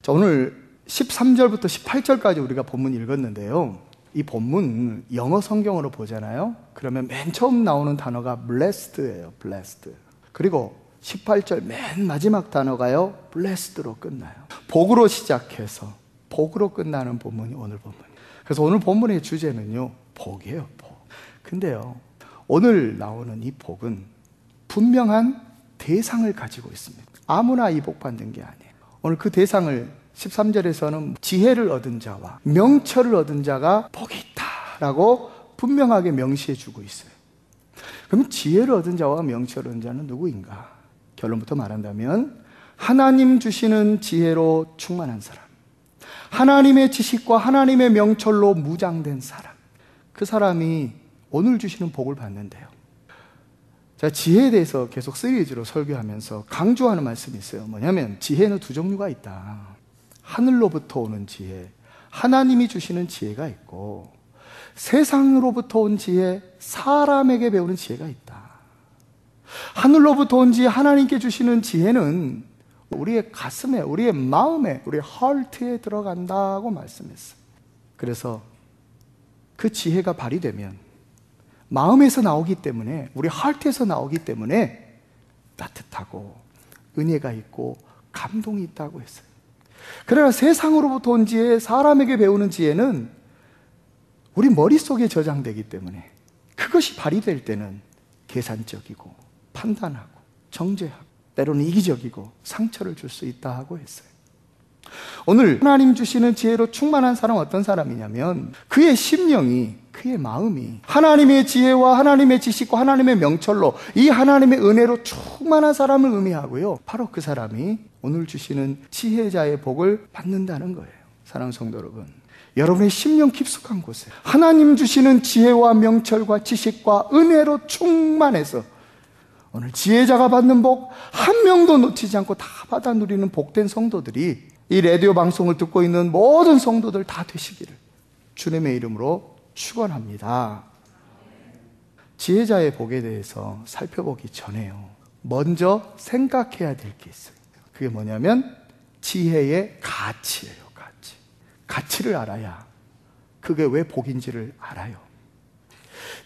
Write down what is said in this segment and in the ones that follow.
자, 오늘 13절부터 18절까지 우리가 본문 읽었는데요. 이 본문 영어 성경으로 보잖아요. 그러면 맨 처음 나오는 단어가 blessed예요. blessed. 그리고 18절 맨 마지막 단어가요, blessed로 끝나요. 복으로 시작해서 복으로 끝나는 본문이 오늘 본문이에요. 그래서 오늘 본문의 주제는요, 복이에요. 복. 근데요, 오늘 나오는 이 복은 분명한 대상을 가지고 있습니다. 아무나 이 복 받는 게 아니에요. 오늘 그 대상을 13절에서는 지혜를 얻은 자와 명철을 얻은 자가 복이 있다라고 분명하게 명시해 주고 있어요. 그럼 지혜를 얻은 자와 명철을 얻은 자는 누구인가? 결론부터 말한다면 하나님 주시는 지혜로 충만한 사람, 하나님의 지식과 하나님의 명철로 무장된 사람, 그 사람이 오늘 주시는 복을 받는데요. 제가 지혜에 대해서 계속 시리즈로 설교하면서 강조하는 말씀이 있어요. 뭐냐면 지혜는 두 종류가 있다. 하늘로부터 오는 지혜, 하나님이 주시는 지혜가 있고, 세상으로부터 온 지혜, 사람에게 배우는 지혜가 있다. 하늘로부터 온 지혜, 하나님께 주시는 지혜는 우리의 가슴에, 우리의 마음에, 우리의 하트에 들어간다고 말씀했어요. 그래서 그 지혜가 발휘되면 마음에서 나오기 때문에, 우리 하트에서 나오기 때문에 따뜻하고 은혜가 있고 감동이 있다고 했어요. 그러나 세상으로부터 온 지혜, 사람에게 배우는 지혜는 우리 머릿속에 저장되기 때문에 그것이 발휘될 때는 계산적이고 판단하고 정죄하고 때로는 이기적이고 상처를 줄 수 있다 하고 했어요. 오늘 하나님 주시는 지혜로 충만한 사람은 어떤 사람이냐면 그의 심령이, 그의 마음이 하나님의 지혜와 하나님의 지식과 하나님의 명철로, 이 하나님의 은혜로 충만한 사람을 의미하고요, 바로 그 사람이 오늘 주시는 지혜자의 복을 받는다는 거예요. 사랑하는 성도 여러분, 여러분의 심령 깊숙한 곳에 하나님 주시는 지혜와 명철과 지식과 은혜로 충만해서 오늘 지혜자가 받는 복 한 명도 놓치지 않고 다 받아 누리는 복된 성도들이, 이 라디오 방송을 듣고 있는 모든 성도들 다 되시기를 주님의 이름으로 축원합니다. 지혜자의 복에 대해서 살펴보기 전에요, 먼저 생각해야 될 게 있어요. 그게 뭐냐면 지혜의 가치예요. 가치를 알아야 그게 왜 복인지를 알아요.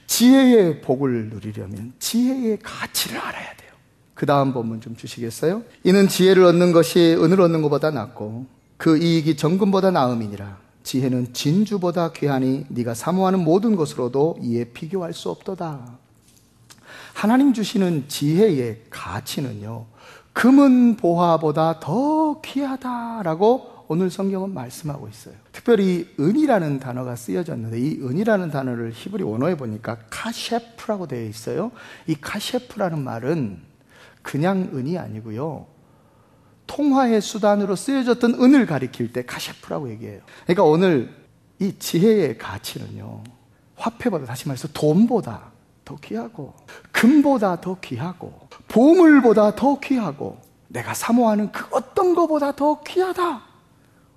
지혜의 복을 누리려면 지혜의 가치를 알아야 돼요. 그 다음 본문 좀 주시겠어요? 이는 지혜를 얻는 것이 은을 얻는 것보다 낫고 그 이익이 정금보다 나음이니라. 지혜는 진주보다 귀하니 네가 사모하는 모든 것으로도 이에 비교할 수 없도다. 하나님 주시는 지혜의 가치는요, 금은 보화보다 더 귀하다라고 오늘 성경은 말씀하고 있어요. 특별히 은이라는 단어가 쓰여졌는데, 이 은이라는 단어를 히브리 원어에 보니까 카셰프라고 되어 있어요. 이 카셰프라는 말은 그냥 은이 아니고요, 통화의 수단으로 쓰여졌던 은을 가리킬 때 카셰프라고 얘기해요. 그러니까 오늘 이 지혜의 가치는요, 화폐보다, 다시 말해서 돈보다 더 귀하고, 금보다 더 귀하고, 보물보다 더 귀하고, 내가 사모하는 그 어떤 것보다 더 귀하다.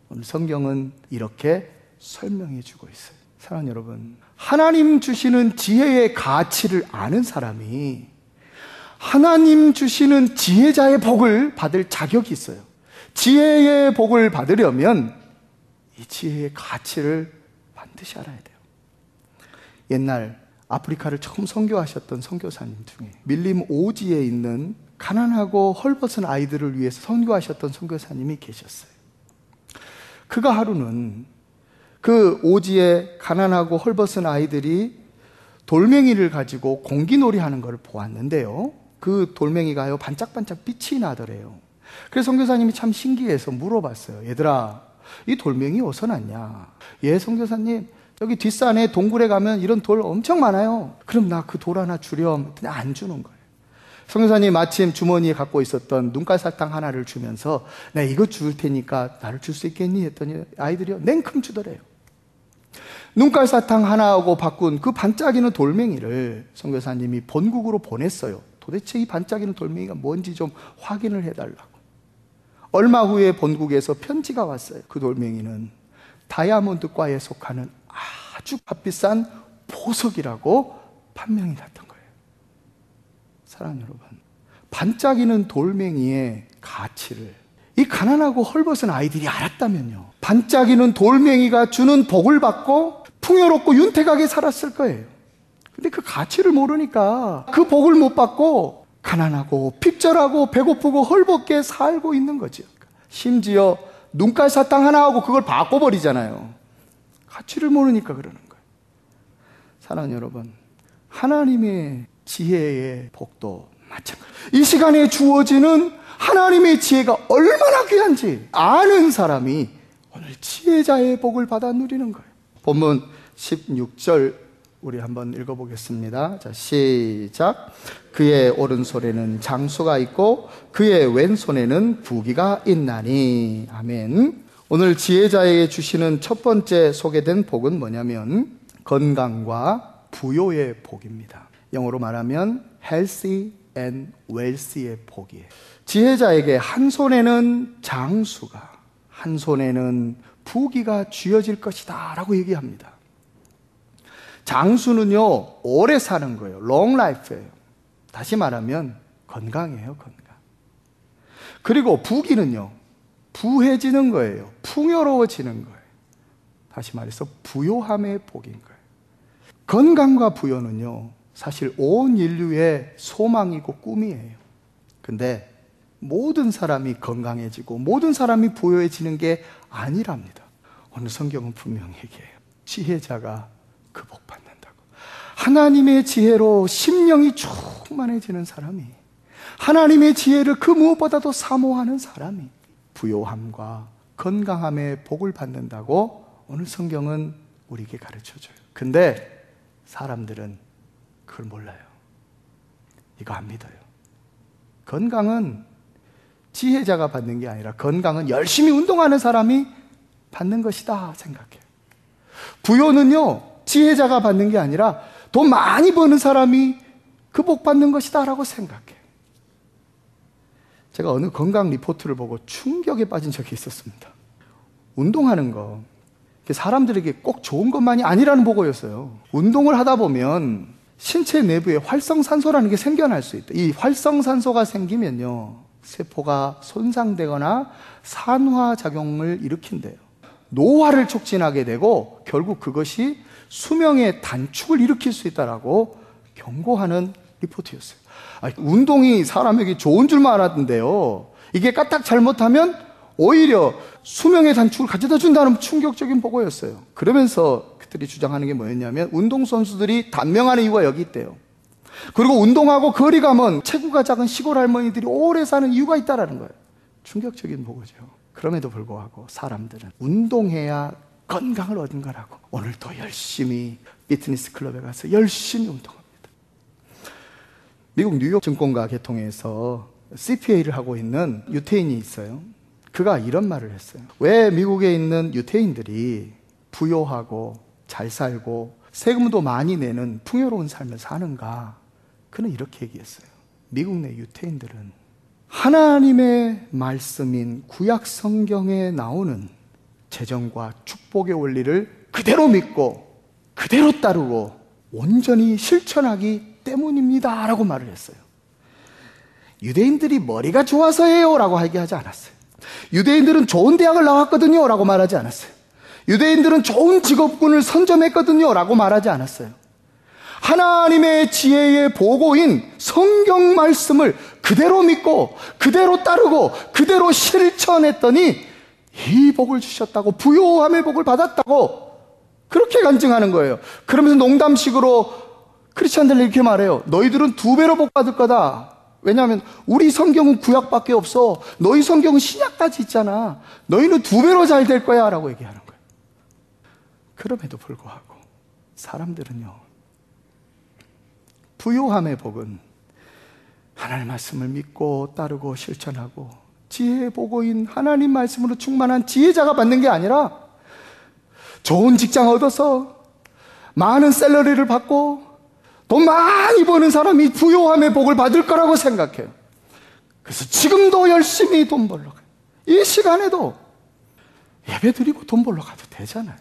오늘 성경은 이렇게 설명해 주고 있어요. 사랑하는 여러분, 하나님 주시는 지혜의 가치를 아는 사람이 하나님 주시는 지혜자의 복을 받을 자격이 있어요. 지혜의 복을 받으려면 이 지혜의 가치를 반드시 알아야 돼요. 옛날 아프리카를 처음 선교하셨던 선교사님 중에 밀림 오지에 있는 가난하고 헐벗은 아이들을 위해서 선교하셨던 선교사님이 계셨어요. 그가 하루는 그 오지에 가난하고 헐벗은 아이들이 돌멩이를 가지고 공기놀이 하는 걸 보았는데요, 그 돌멩이가요 반짝반짝 빛이 나더래요. 그래서 선교사님이 참 신기해서 물어봤어요. 얘들아, 이 돌멩이 어디서 났냐? 예, 선교사님, 여기 뒷산에 동굴에 가면 이런 돌 엄청 많아요. 그럼 나 그 돌 하나 주렴. 그냥 안 주는 거예요. 선교사님이 마침 주머니에 갖고 있었던 눈깔 사탕 하나를 주면서 내가 이거 줄 테니까 나를 줄 수 있겠니? 했더니 아이들이요 냉큼 주더래요. 눈깔 사탕 하나하고 바꾼 그 반짝이는 돌멩이를 선교사님이 본국으로 보냈어요. 도대체 이 반짝이는 돌멩이가 뭔지 좀 확인을 해달라고. 얼마 후에 본국에서 편지가 왔어요. 그 돌멩이는 다이아몬드과에 속하는 아주 값비싼 보석이라고 판명이 났던 거예요. 사랑하는 여러분, 반짝이는 돌멩이의 가치를 이 가난하고 헐벗은 아이들이 알았다면요, 반짝이는 돌멩이가 주는 복을 받고 풍요롭고 윤택하게 살았을 거예요. 근데 그 가치를 모르니까 그 복을 못 받고 가난하고 핍절하고 배고프고 헐벗게 살고 있는 거죠. 심지어 눈깔 사탕 하나 하고 그걸 바꿔버리잖아요. 가치를 모르니까 그러는 거예요. 사랑하는 여러분, 하나님의 지혜의 복도 마찬가지예요. 이 시간에 주어지는 하나님의 지혜가 얼마나 귀한지 아는 사람이 오늘 지혜자의 복을 받아 누리는 거예요. 본문 16절 우리 한번 읽어보겠습니다. 자, 시작. 그의 오른손에는 장수가 있고 그의 왼손에는 부귀가 있나니. 아멘. 오늘 지혜자에게 주시는 첫 번째 소개된 복은 뭐냐면 건강과 부요의 복입니다. 영어로 말하면 healthy and wealthy의 복이에요. 지혜자에게 한 손에는 장수가, 한 손에는 부귀가 쥐어질 것이다 라고 얘기합니다. 장수는요, 오래 사는 거예요. long life예요. 다시 말하면 건강이에요, 건강. 그리고 부귀는요, 부해지는 거예요. 풍요로워지는 거예요. 다시 말해서 부요함의 복인 거예요. 건강과 부요는요, 사실 온 인류의 소망이고 꿈이에요. 근데 모든 사람이 건강해지고 모든 사람이 부요해지는 게 아니랍니다. 오늘 성경은 분명히 얘기해요. 지혜자가 그 복 받는다고. 하나님의 지혜로 심령이 충만해지는 사람이, 하나님의 지혜를 그 무엇보다도 사모하는 사람이 부요함과 건강함의 복을 받는다고 오늘 성경은 우리에게 가르쳐줘요. 근데 사람들은 그걸 몰라요. 이거 안 믿어요. 건강은 지혜자가 받는 게 아니라 건강은 열심히 운동하는 사람이 받는 것이다 생각해요. 부요는요, 지혜자가 받는 게 아니라 돈 많이 버는 사람이 그 복 받는 것이다 라고 생각해요. 제가 어느 건강 리포트를 보고 충격에 빠진 적이 있었습니다. 운동하는 거 사람들에게 꼭 좋은 것만이 아니라는 보고였어요. 운동을 하다 보면 신체 내부에 활성산소라는 게 생겨날 수 있다. 이 활성산소가 생기면요, 세포가 손상되거나 산화작용을 일으킨대요. 노화를 촉진하게 되고 결국 그것이 수명의 단축을 일으킬 수 있다라고 경고하는 리포트였어요. 운동이 사람에게 좋은 줄만 알았는데요, 이게 까딱 잘못하면 오히려 수명의 단축을 가져다 준다는 충격적인 보고였어요. 그러면서 그들이 주장하는 게 뭐였냐면 운동선수들이 단명하는 이유가 여기 있대요. 그리고 운동하고 거리 가면 체구가 작은 시골 할머니들이 오래 사는 이유가 있다라는 거예요. 충격적인 보고죠. 그럼에도 불구하고 사람들은 운동해야 건강을 얻은 거라고 오늘도 열심히 피트니스 클럽에 가서 열심히 운동합니다. 미국 뉴욕 증권가 계통에서 CPA를 하고 있는 유태인이 있어요. 그가 이런 말을 했어요. 왜 미국에 있는 유태인들이 부요하고 잘 살고 세금도 많이 내는 풍요로운 삶을 사는가? 그는 이렇게 얘기했어요. 미국 내 유태인들은 하나님의 말씀인 구약 성경에 나오는 재정과 축복의 원리를 그대로 믿고 그대로 따르고 온전히 실천하기 때문입니다 라고 말을 했어요. 유대인들이 머리가 좋아서예요 라고 얘기하지 않았어요. 유대인들은 좋은 대학을 나왔거든요 라고 말하지 않았어요. 유대인들은 좋은 직업군을 선점했거든요 라고 말하지 않았어요. 하나님의 지혜의 보고인 성경 말씀을 그대로 믿고 그대로 따르고 그대로 실천했더니 이 복을 주셨다고, 부요함의 복을 받았다고 그렇게 간증하는 거예요. 그러면서 농담식으로 크리스찬들 이렇게 말해요. 너희들은 2배로 복 받을 거다. 왜냐하면 우리 성경은 구약밖에 없어. 너희 성경은 신약까지 있잖아. 너희는 2배로 잘 될 거야 라고 얘기하는 거예요. 그럼에도 불구하고 사람들은요, 부요함의 복은 하나님의 말씀을 믿고 따르고 실천하고 지혜의 보고인 하나님 말씀으로 충만한 지혜자가 받는 게 아니라 좋은 직장 얻어서 많은 샐러리를 받고 돈 많이 버는 사람이 부요함의 복을 받을 거라고 생각해요. 그래서 지금도 열심히 돈 벌러 가요. 이 시간에도 예배 드리고 돈 벌러 가도 되잖아요.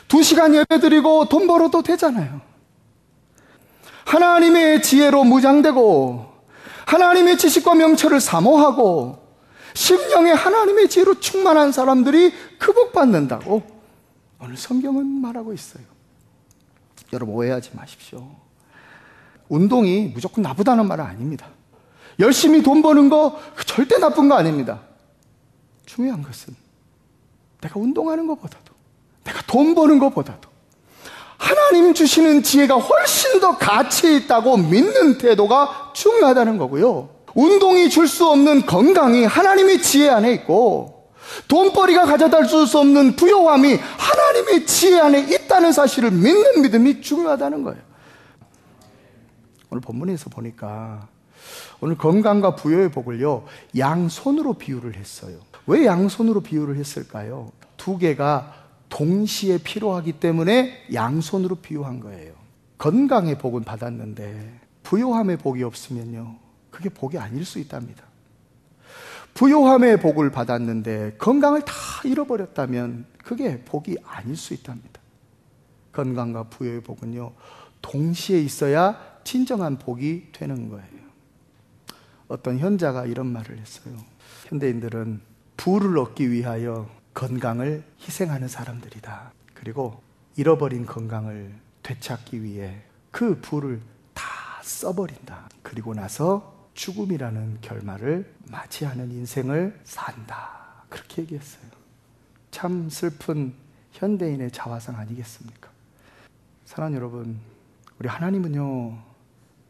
2시간 예배 드리고 돈 벌어도 되잖아요. 하나님의 지혜로 무장되고 하나님의 지식과 명철을 사모하고 심령에 하나님의 지혜로 충만한 사람들이 그 복 받는다고 오늘 성경은 말하고 있어요. 여러분 오해하지 마십시오. 운동이 무조건 나쁘다는 말은 아닙니다. 열심히 돈 버는 거 절대 나쁜 거 아닙니다. 중요한 것은 내가 운동하는 것보다도, 내가 돈 버는 것보다도 하나님 주시는 지혜가 훨씬 더 가치 있다고 믿는 태도가 중요하다는 거고요. 운동이 줄 수 없는 건강이 하나님의 지혜 안에 있고, 돈벌이가 가져다 줄 수 없는 부요함이 하나님의 지혜 안에 있다는 사실을 믿는 믿음이 중요하다는 거예요. 오늘 본문에서 보니까 오늘 건강과 부요의 복을요, 양손으로 비유를 했어요. 왜 양손으로 비유를 했을까요? 두 개가 동시에 필요하기 때문에 양손으로 비유한 거예요. 건강의 복은 받았는데 부요함의 복이 없으면요, 그게 복이 아닐 수 있답니다. 부요함의 복을 받았는데 건강을 다 잃어버렸다면 그게 복이 아닐 수 있답니다. 건강과 부요의 복은요, 동시에 있어야 진정한 복이 되는 거예요. 어떤 현자가 이런 말을 했어요. 현대인들은 부를 얻기 위하여 건강을 희생하는 사람들이다. 그리고 잃어버린 건강을 되찾기 위해 그 부를 다 써버린다. 그리고 나서 죽음이라는 결말을 맞이하는 인생을 산다. 그렇게 얘기했어요. 참 슬픈 현대인의 자화상 아니겠습니까? 사랑하는 여러분, 우리 하나님은요,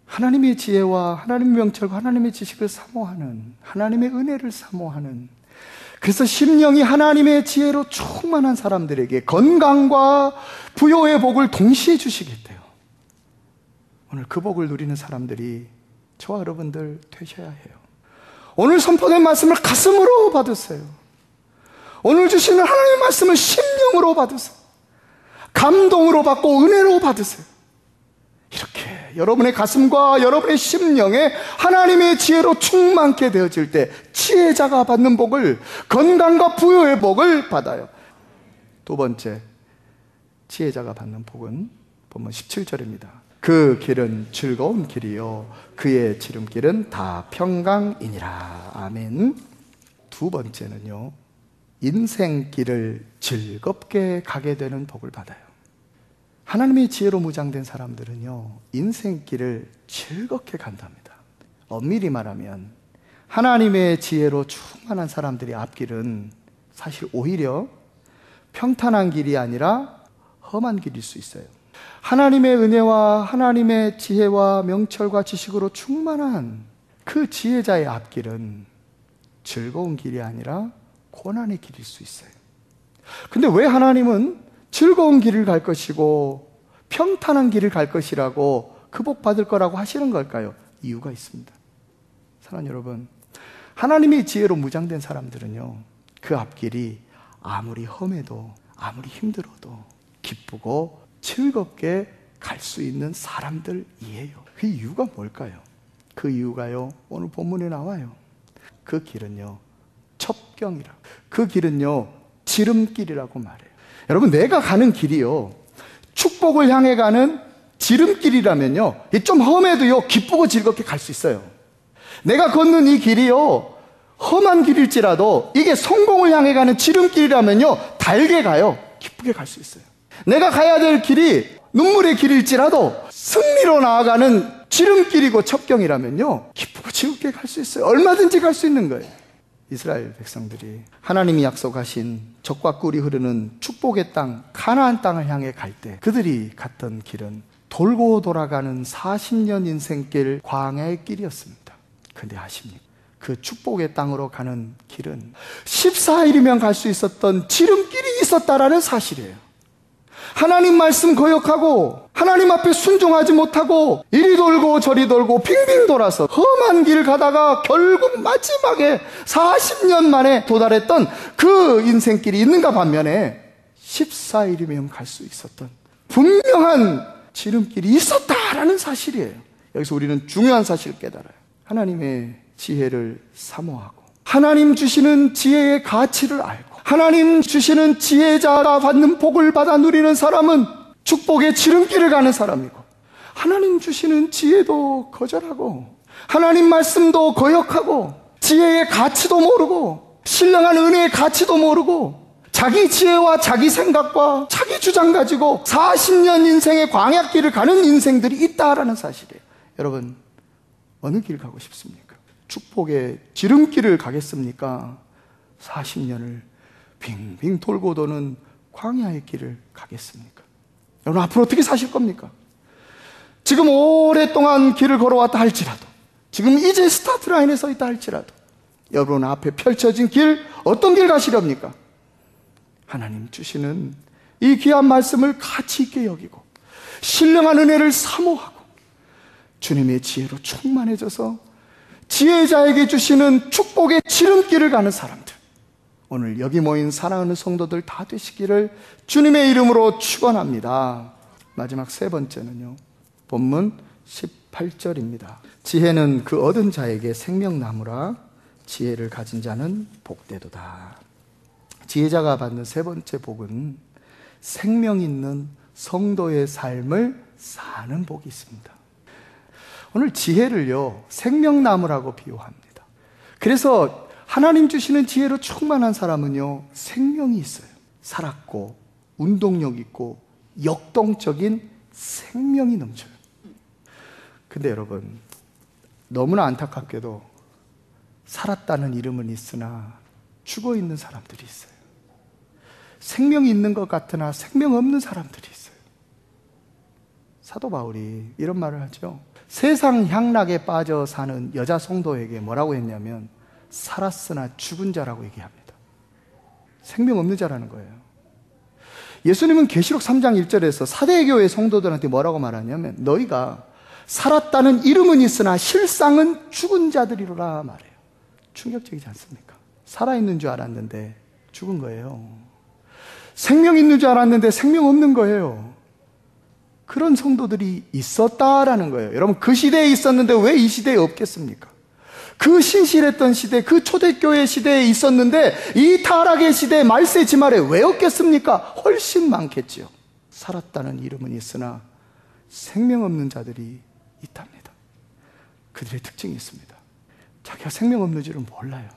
하나님의 지혜와 하나님의 명철과 하나님의 지식을 사모하는, 하나님의 은혜를 사모하는, 그래서 심령이 하나님의 지혜로 충만한 사람들에게 건강과 부요의 복을 동시에 주시겠대요. 오늘 그 복을 누리는 사람들이 저와 여러분들 되셔야 해요. 오늘 선포된 말씀을 가슴으로 받으세요. 오늘 주시는 하나님의 말씀을 심령으로 받으세요. 감동으로 받고 은혜로 받으세요. 이렇게 여러분의 가슴과 여러분의 심령에 하나님의 지혜로 충만케 되어질 때 지혜자가 받는 복을, 건강과 부요의 복을 받아요. 두 번째, 지혜자가 받는 복은 본문 17절입니다. 그 길은 즐거운 길이요 그의 지름길은 다 평강이니라. 아멘. 두 번째는요, 인생길을 즐겁게 가게 되는 복을 받아요. 하나님의 지혜로 무장된 사람들은요, 인생길을 즐겁게 간답니다. 엄밀히 말하면 하나님의 지혜로 충만한 사람들의 앞길은 사실 오히려 평탄한 길이 아니라 험한 길일 수 있어요. 하나님의 은혜와 하나님의 지혜와 명철과 지식으로 충만한 그 지혜자의 앞길은 즐거운 길이 아니라 고난의 길일 수 있어요. 근데 왜 하나님은 즐거운 길을 갈 것이고 평탄한 길을 갈 것이라고 그 복 받을 거라고 하시는 걸까요? 이유가 있습니다. 사랑하는 여러분, 하나님의 지혜로 무장된 사람들은요, 그 앞길이 아무리 험해도 아무리 힘들어도 기쁘고 즐겁게 갈 수 있는 사람들이에요. 그 이유가 뭘까요? 그 이유가요, 오늘 본문에 나와요. 그 길은요, 첩경이라고, 그 길은요, 지름길이라고 말해요. 여러분, 내가 가는 길이요, 축복을 향해 가는 지름길이라면요, 좀 험해도요, 기쁘고 즐겁게 갈 수 있어요. 내가 걷는 이 길이요, 험한 길일지라도 이게 성공을 향해 가는 지름길이라면요, 달게 가요. 기쁘게 갈 수 있어요. 내가 가야 될 길이 눈물의 길일지라도 승리로 나아가는 지름길이고 첩경이라면요, 기쁘고 즐겁게 갈 수 있어요. 얼마든지 갈 수 있는 거예요. 이스라엘 백성들이 하나님이 약속하신 젖과 꿀이 흐르는 축복의 땅, 가나안 땅을 향해 갈 때 그들이 갔던 길은 돌고 돌아가는 40년 인생길, 광야의 길이었습니다. 근데 아십니까? 그 축복의 땅으로 가는 길은 14일이면 갈 수 있었던 지름길이 있었다라는 사실이에요. 하나님 말씀 거역하고 하나님 앞에 순종하지 못하고 이리 돌고 저리 돌고 빙빙 돌아서 험한 길 가다가 결국 마지막에 40년 만에 도달했던 그 인생길이 있는가 반면에 14일이면 갈 수 있었던 분명한 지름길이 있었다라는 사실이에요. 여기서 우리는 중요한 사실을 깨달아요. 하나님의 지혜를 사모하고 하나님 주시는 지혜의 가치를 알고 하나님 주시는 지혜자가 받는 복을 받아 누리는 사람은 축복의 지름길을 가는 사람이고, 하나님 주시는 지혜도 거절하고 하나님 말씀도 거역하고 지혜의 가치도 모르고 신령한 은혜의 가치도 모르고 자기 지혜와 자기 생각과 자기 주장 가지고 40년 인생의 광야길을 가는 인생들이 있다라는 사실이에요. 여러분, 어느 길 가고 싶습니까? 축복의 지름길을 가겠습니까? 40년을 빙빙 돌고 도는 광야의 길을 가겠습니까? 여러분, 앞으로 어떻게 사실 겁니까? 지금 오랫동안 길을 걸어왔다 할지라도, 지금 이제 스타트 라인에 서 있다 할지라도, 여러분 앞에 펼쳐진 길, 어떤 길 가시렵니까? 하나님 주시는 이 귀한 말씀을 가치 있게 여기고 신령한 은혜를 사모하고 주님의 지혜로 충만해져서 지혜자에게 주시는 축복의 지름길을 가는 사람들, 오늘 여기 모인 사랑하는 성도들 다 되시기를 주님의 이름으로 축원합니다. 마지막 세 번째는요, 본문 18절입니다. 지혜는 그 얻은 자에게 생명나무라, 지혜를 가진 자는 복되도다. 지혜자가 받는 세 번째 복은 생명 있는 성도의 삶을 사는 복이 있습니다. 오늘 지혜를요, 생명나무라고 비유합니다. 그래서 하나님 주시는 지혜로 충만한 사람은요, 생명이 있어요. 살았고 운동력 있고 역동적인 생명이 넘쳐요. 근데 여러분, 너무나 안타깝게도 살았다는 이름은 있으나 죽어 있는 사람들이 있어요. 생명이 있는 것 같으나 생명 없는 사람들이 있어요. 사도 바울이 이런 말을 하죠. 세상 향락에 빠져 사는 여자 성도에게 뭐라고 했냐면 살았으나 죽은 자라고 얘기합니다. 생명 없는 자라는 거예요. 예수님은 계시록 3장 1절에서 사대교회 성도들한테 뭐라고 말하냐면 너희가 살았다는 이름은 있으나 실상은 죽은 자들이로라 말해요. 충격적이지 않습니까? 살아있는 줄 알았는데 죽은 거예요. 생명 있는 줄 알았는데 생명 없는 거예요. 그런 성도들이 있었다라는 거예요. 여러분, 그 시대에 있었는데 왜 이 시대에 없겠습니까? 그 신실했던 시대, 그 초대교회 시대에 있었는데 이 타락의 시대 말세 지말에 왜 없겠습니까? 훨씬 많겠지요. 살았다는 이름은 있으나 생명 없는 자들이 있답니다. 그들의 특징이 있습니다. 자기가 생명 없는 줄은 몰라요.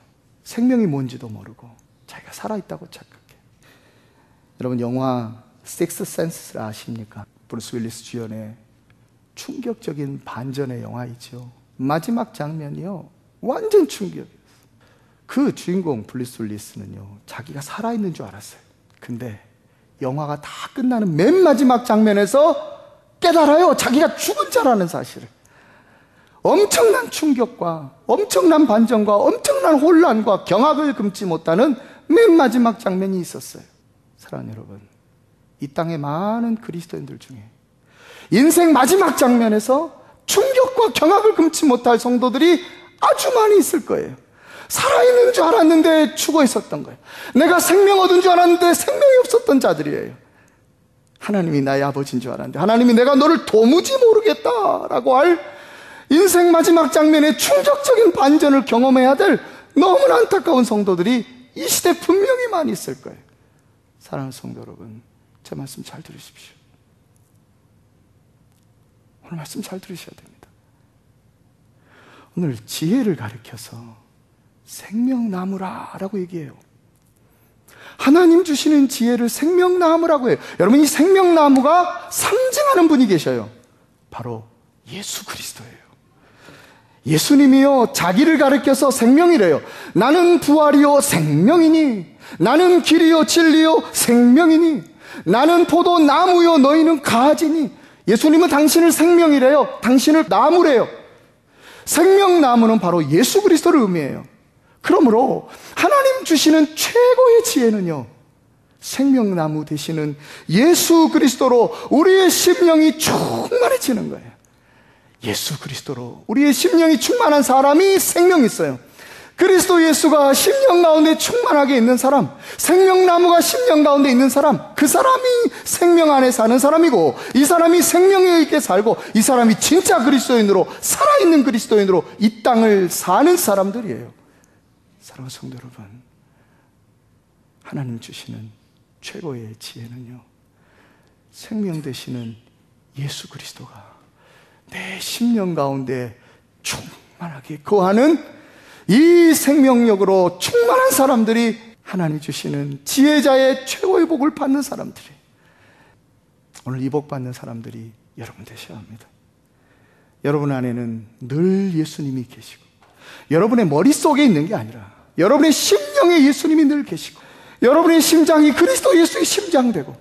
생명이 뭔지도 모르고 자기가 살아있다고 착각해. 여러분, 영화 식스 센스를 아십니까? 브루스 윌리스 주연의 충격적인 반전의 영화이죠. 마지막 장면이요, 완전 충격이었어요. 그 주인공 브루스 윌리스는요, 자기가 살아있는 줄 알았어요. 근데 영화가 다 끝나는 맨 마지막 장면에서 깨달아요. 자기가 죽은 자라는 사실을. 엄청난 충격과 엄청난 반전과 엄청난 혼란과 경악을 금치 못하는 맨 마지막 장면이 있었어요. 사랑하는 여러분, 이 땅의 많은 그리스도인들 중에 인생 마지막 장면에서 충격과 경악을 금치 못할 성도들이 아주 많이 있을 거예요. 살아있는 줄 알았는데 죽어 있었던 거예요. 내가 생명 얻은 줄 알았는데 생명이 없었던 자들이에요. 하나님이 나의 아버지인 줄 알았는데 하나님이 내가 너를 도무지 모르겠다라고 할 인생 마지막 장면에 충격적인 반전을 경험해야 될 너무나 안타까운 성도들이 이 시대에 분명히 많이 있을 거예요. 사랑하는 성도 여러분, 제 말씀 잘 들으십시오. 오늘 말씀 잘 들으셔야 됩니다. 오늘 지혜를 가리켜서 생명나무라라고 얘기해요. 하나님 주시는 지혜를 생명나무라고 해요. 여러분, 이 생명나무가 상징하는 분이 계셔요. 바로 예수 그리스도예요. 예수님이요, 자기를 가리켜서 생명이래요. 나는 부활이요 생명이니, 나는 길이요 진리요 생명이니, 나는 포도나무요 너희는 가지니. 예수님은 당신을 생명이래요. 당신을 나무래요. 생명나무는 바로 예수 그리스도를 의미해요. 그러므로 하나님 주시는 최고의 지혜는요, 생명나무 되시는 예수 그리스도로 우리의 심령이 충만해지는 거예요. 예수 그리스도로 우리의 심령이 충만한 사람이 생명이 있어요. 그리스도 예수가 심령 가운데 충만하게 있는 사람, 생명나무가 심령 가운데 있는 사람, 그 사람이 생명 안에 사는 사람이고, 이 사람이 생명에 있게 살고, 이 사람이 진짜 그리스도인으로, 살아있는 그리스도인으로 이 땅을 사는 사람들이에요. 사랑하는 성도 여러분, 하나님 주시는 최고의 지혜는요, 생명 되시는 예수 그리스도가 내 심령 가운데 충만하게 거하는 이 생명력으로 충만한 사람들이 하나님 주시는 지혜자의 최고의 복을 받는 사람들이, 오늘 이 복 받는 사람들이 여러분 되셔야 합니다. 여러분 안에는 늘 예수님이 계시고, 여러분의 머릿속에 있는 게 아니라 여러분의 심령에 예수님이 늘 계시고, 여러분의 심장이 그리스도 예수의 심장 되고,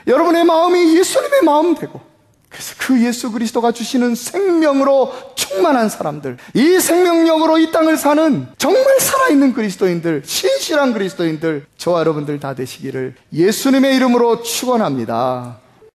여러분의 마음이 예수님의 마음 되고, 그래서 그 예수 그리스도가 주시는 생명으로 충만한 사람들, 이 생명력으로 이 땅을 사는 정말 살아있는 그리스도인들, 신실한 그리스도인들, 저와 여러분들 다 되시기를 예수님의 이름으로 축원합니다.